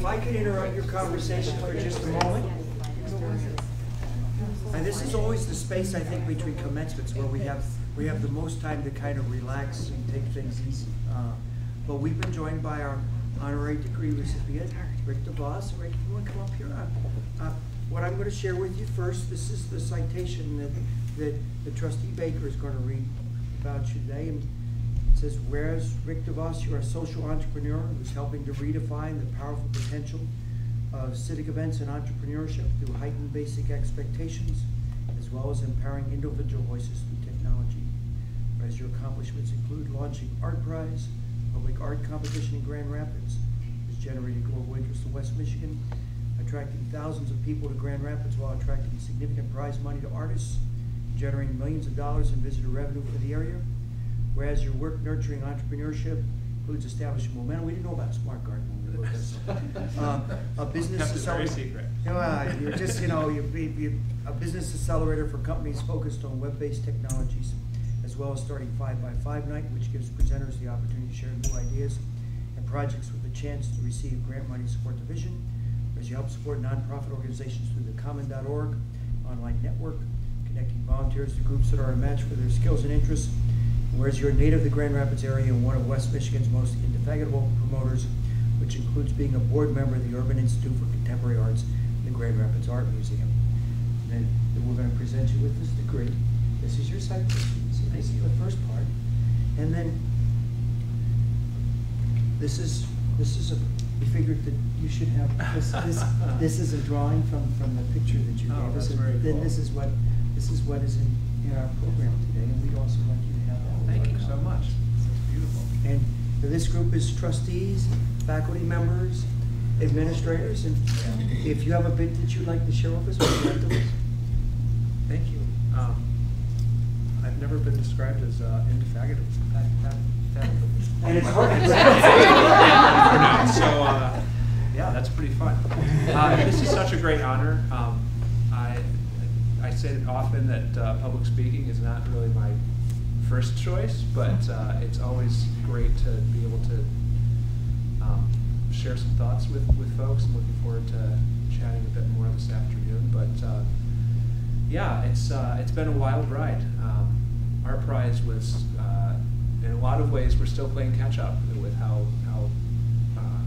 I could interrupt your conversation for just a moment. And this is always the space, I think, between commencements where we have the most time to kind of relax and take things easy. But we've been joined by our honorary degree recipient, Rick DeVos. Rick, you want to come up here? What I'm going to share with you first, this is the citation that the trustee Baker is going to read about you today. And it says, whereas Rick DeVos, you're a social entrepreneur who's helping to redefine the powerful potential of civic events and entrepreneurship through heightened basic expectations, as well as empowering individual voices through technology. Whereas your accomplishments include launching ArtPrize, public art competition in Grand Rapids, has generated global interest in West Michigan, attracting thousands of people to Grand Rapids while attracting significant prize money to artists, generating millions of dollars in visitor revenue for the area. Whereas your work nurturing entrepreneurship includes establishing momentum. We didn't know about Smart Garden when we wrote this. A business accelerator. Very secret. You're just, you're a business accelerator for companies focused on web-based technologies, as well as starting 5x5 Night, which gives presenters the opportunity to share new ideas and projects with a chance to receive grant money to support the vision. Whereas you help support nonprofit organizations through the Common.org online network, connecting volunteers to groups that are a match for their skills and interests. Whereas you're a native of the Grand Rapids area and one of West Michigan's most indefatigable promoters, which includes being a board member of the Urban Institute for Contemporary Arts and the Grand Rapids Art Museum. And then we're going to present you with this degree. This is your citation. So this is the first part. And then this is we figured that you should have this is a drawing from the picture that you gave us. Very then cool. this is what is in our program today, and we'd also like you to have that. Thank you so much. It's beautiful. And this group is trustees, faculty members, administrators, and if you have a bit that you'd like to share with us, would you like to? Thank you. I've never been described as indefatigable. And it's hard to pronounce. So yeah, that's pretty fun. This is such a great honor. I say it often that public speaking is not really my first choice, but it's always great to be able to share some thoughts with folks. I'm looking forward to chatting a bit more this afternoon. But yeah, it's been a wild ride. ArtPrize was, in a lot of ways, we're still playing catch up with how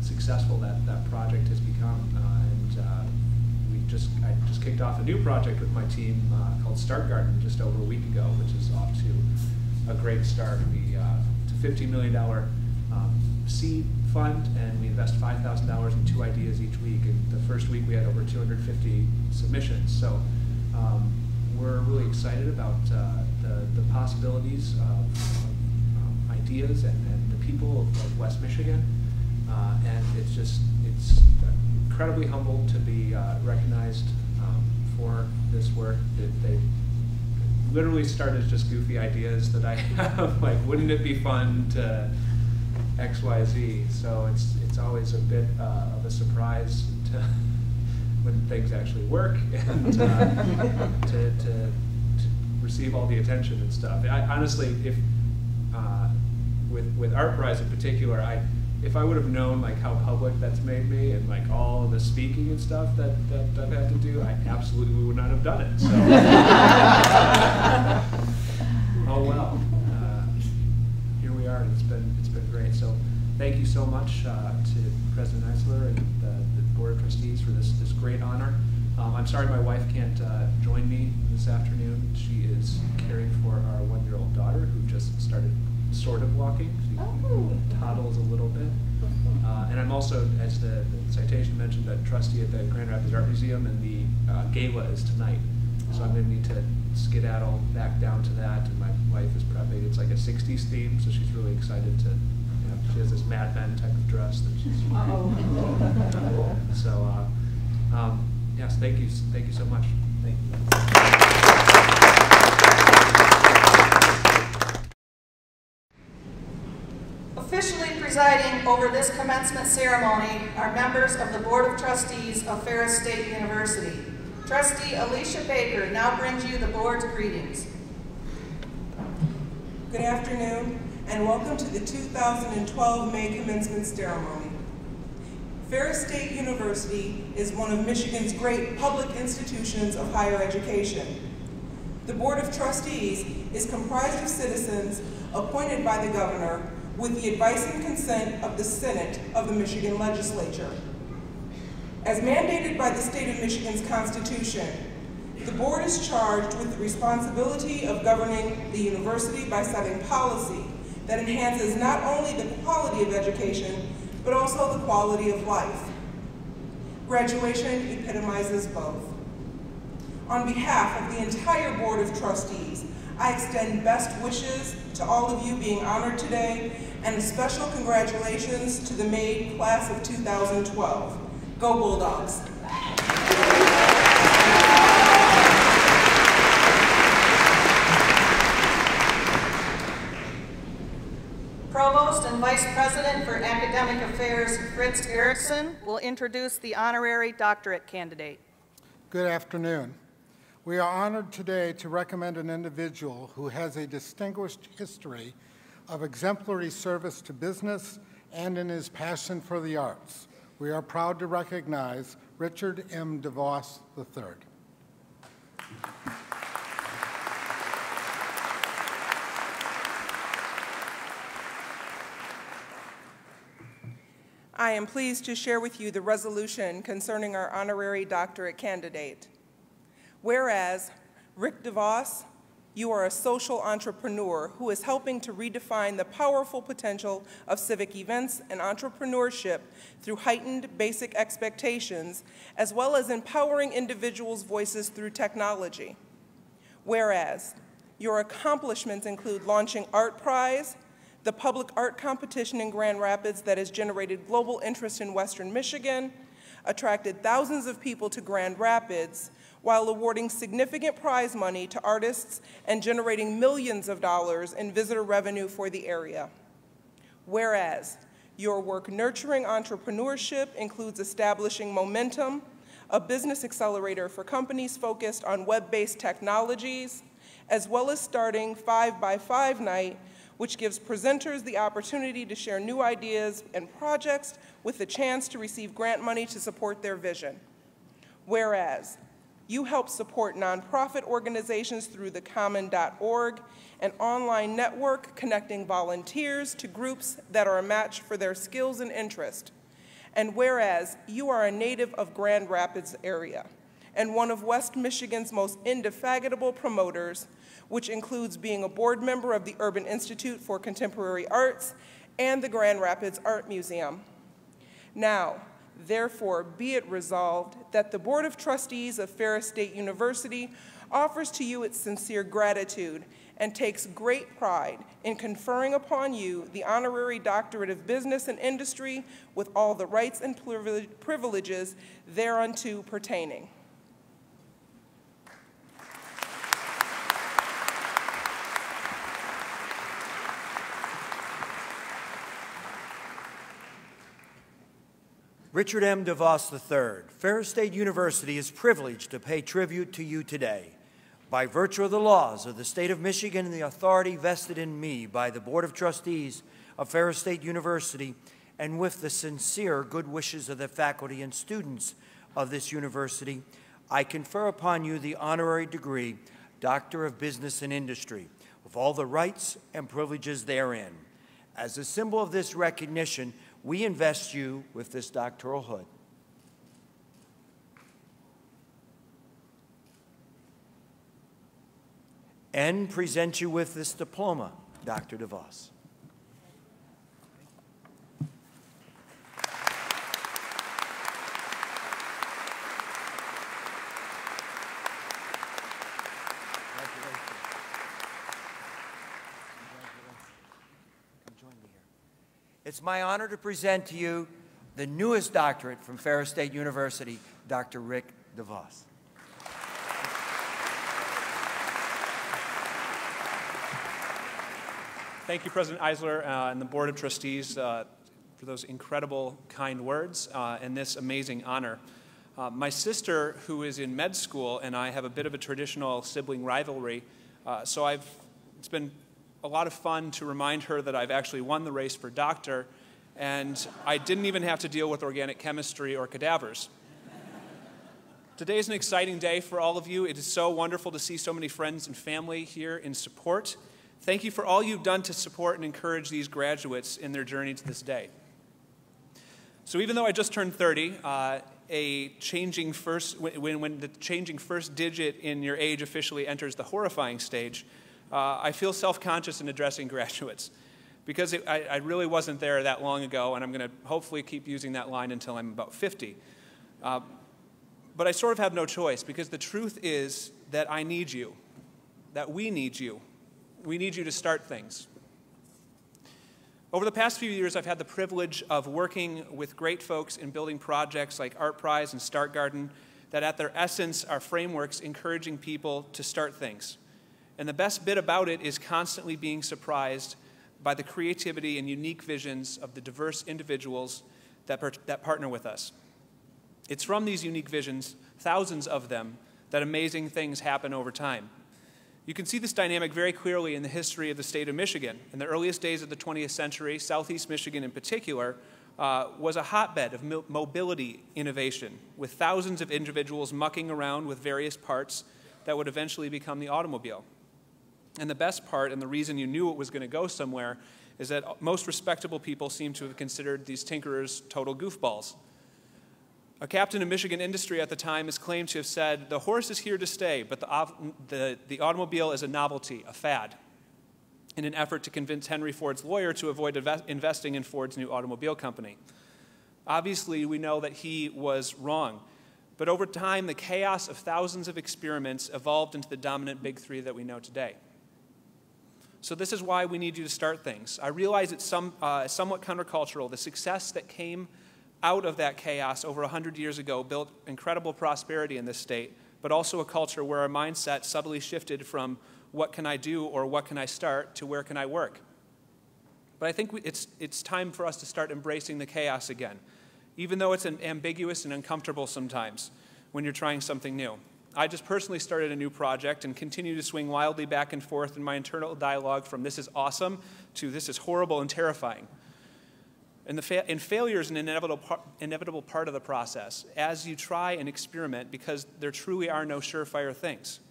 successful that project has become. I just kicked off a new project with my team called Start Garden just over a week ago, which is off to a great start. It's a $15 million seed fund, and we invest $5,000 in 2 ideas each week. And the first week we had over 250 submissions. So we're really excited about the possibilities of ideas and the people of West Michigan. And it's incredibly humbled to be recognized for this work. They literally started as just goofy ideas that I have, like, wouldn't it be fun to X, Y, Z? So it's always a bit of a surprise to when things actually work and to receive all the attention and stuff. Honestly, if with ArtPrize in particular, if I would have known like how public that's made me and like all of the speaking and stuff that I've had to do, I absolutely would not have done it. So, oh well, here we are, and it's been great. So, thank you so much to President Eisler and the Board of Trustees for this great honor. I'm sorry my wife can't join me this afternoon. She is caring for our 1-year-old daughter who just started sort of walking. She toddles a little bit. And I'm also, as the citation mentioned, a trustee at the Grand Rapids Art Museum, and the gala is tonight. So I'm going to need to skedaddle back down to that. And my wife is prepping. It's like a 60s theme, so she's really excited to, she has this Mad Men type of dress that she's So, yes, thank you so much. Thank you. Officially presiding over this commencement ceremony are members of the Board of Trustees of Ferris State University. Trustee Alicia Baker now brings you the board's greetings. Good afternoon, and welcome to the 2012 May commencement ceremony. Ferris State University is one of Michigan's great public institutions of higher education. The Board of Trustees is comprised of citizens appointed by the governor with the advice and consent of the Senate of the Michigan Legislature. As mandated by the state of Michigan's Constitution, the board is charged with the responsibility of governing the university by setting policy that enhances not only the quality of education, but also the quality of life. Graduation epitomizes both. On behalf of the entire Board of Trustees, I extend best wishes to all of you being honored today, and a special congratulations to the May class of 2012. Go Bulldogs! Provost and Vice President for Academic Affairs, Fritz Erickson, will introduce the Honorary Doctorate candidate. Good afternoon. We are honored today to recommend an individual who has a distinguished history of exemplary service to business and in his passion for the arts. We are proud to recognize Richard M. DeVos III. I am pleased to share with you the resolution concerning our honorary doctorate candidate. Whereas, Rick DeVos, you are a social entrepreneur who is helping to redefine the powerful potential of civic events and entrepreneurship through heightened basic expectations, as well as empowering individuals' voices through technology. Whereas, your accomplishments include launching ArtPrize, the public art competition in Grand Rapids that has generated global interest in Western Michigan, attracted thousands of people to Grand Rapids, while awarding significant prize money to artists and generating millions of dollars in visitor revenue for the area. Whereas, your work nurturing entrepreneurship includes establishing Momentum, a business accelerator for companies focused on web-based technologies, as well as starting 5x5 Night, which gives presenters the opportunity to share new ideas and projects with the chance to receive grant money to support their vision. Whereas, you help support nonprofit organizations through the Common.org, an online network connecting volunteers to groups that are a match for their skills and interest. And whereas, you are a native of Grand Rapids area and one of West Michigan's most indefatigable promoters, which includes being a board member of the Urban Institute for Contemporary Arts and the Grand Rapids Art Museum. Now, therefore, be it resolved that the Board of Trustees of Ferris State University offers to you its sincere gratitude and takes great pride in conferring upon you the Honorary Doctorate of Business and Industry with all the rights and privileges thereunto pertaining. Richard M. DeVos III, Ferris State University is privileged to pay tribute to you today. By virtue of the laws of the state of Michigan and the authority vested in me by the Board of Trustees of Ferris State University, and with the sincere good wishes of the faculty and students of this university, I confer upon you the honorary degree, Doctor of Business and Industry, with all the rights and privileges therein. As a symbol of this recognition, we invest you with this doctoral hood. And present you with this diploma, Dr. DeVos. It's my honor to present to you the newest doctorate from Ferris State University, Dr. Rick DeVos. Thank you, President Eisler and the Board of Trustees for those incredible, kind words and this amazing honor. My sister, who is in med school, and I have a bit of a traditional sibling rivalry, so it's been a lot of fun to remind her that I've actually won the race for doctor, and I didn't even have to deal with organic chemistry or cadavers. Today is an exciting day for all of you. It is so wonderful to see so many friends and family here in support. Thank you for all you've done to support and encourage these graduates in their journey to this day. So even though I just turned 30, when the changing first digit in your age officially enters the horrifying stage, I feel self-conscious in addressing graduates because I really wasn't there that long ago, and I'm going to hopefully keep using that line until I'm about 50. But I sort of have no choice, because the truth is that I need you, that we need you. We need you to start things. Over the past few years, I've had the privilege of working with great folks in building projects like ArtPrize and Start Garden that at their essence are frameworks encouraging people to start things. And the best bit about it is constantly being surprised by the creativity and unique visions of the diverse individuals that partner with us. It's from these unique visions, thousands of them, that amazing things happen over time. You can see this dynamic very clearly in the history of the state of Michigan. In the earliest days of the 20th century, Southeast Michigan in particular was a hotbed of mobility innovation, with thousands of individuals mucking around with various parts that would eventually become the automobile. And the best part, and the reason you knew it was going to go somewhere, is that most respectable people seem to have considered these tinkerers total goofballs. A captain of Michigan industry at the time is claimed to have said, "The horse is here to stay, but the automobile is a novelty, a fad," in an effort to convince Henry Ford's lawyer to avoid investing in Ford's new automobile company. Obviously, we know that he was wrong, but over time, the chaos of thousands of experiments evolved into the dominant big three that we know today. So this is why we need you to start things. I realize it's somewhat countercultural. The success that came out of that chaos over 100 years ago built incredible prosperity in this state, but also a culture where our mindset subtly shifted from what can I do or what can I start to where can I work. But I think it's time for us to start embracing the chaos again, even though it's ambiguous and uncomfortable sometimes when you're trying something new. I just personally started a new project and continue to swing wildly back and forth in my internal dialogue from this is awesome to this is horrible and terrifying. And failure is an inevitable part of the process as you try and experiment, because there truly are no surefire things.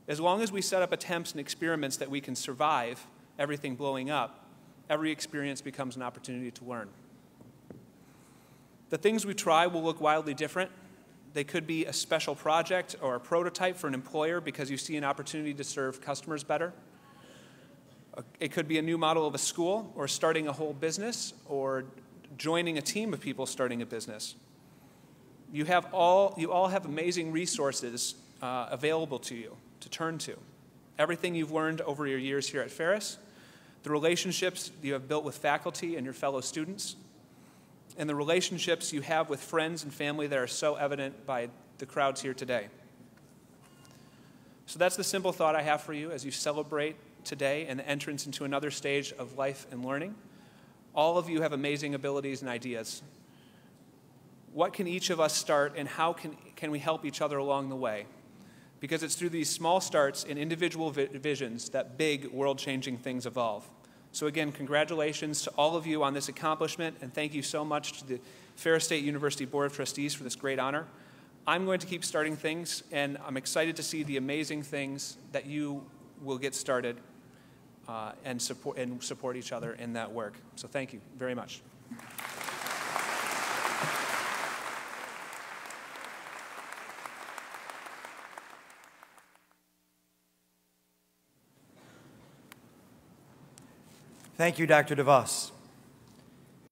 As long as we set up attempts and experiments that we can survive everything blowing up, every experience becomes an opportunity to learn. The things we try will look wildly different. They could be a special project or a prototype for an employer because you see an opportunity to serve customers better. It could be a new model of a school, or starting a whole business, or joining a team of people starting a business. You all have amazing resources available to you to turn to. Everything you've learned over your years here at Ferris, the relationships you have built with faculty and your fellow students, and the relationships you have with friends and family that are so evident by the crowds here today. So that's the simple thought I have for you as you celebrate today and the entrance into another stage of life and learning. All of you have amazing abilities and ideas. What can each of us start, and how can we help each other along the way? Because it's through these small starts and individual visions that big world-changing things evolve. So again, congratulations to all of you on this accomplishment, and thank you so much to the Ferris State University Board of Trustees for this great honor. I'm going to keep starting things, and I'm excited to see the amazing things that you will get started and support each other in that work. So thank you very much. Thank you, Dr. DeVos.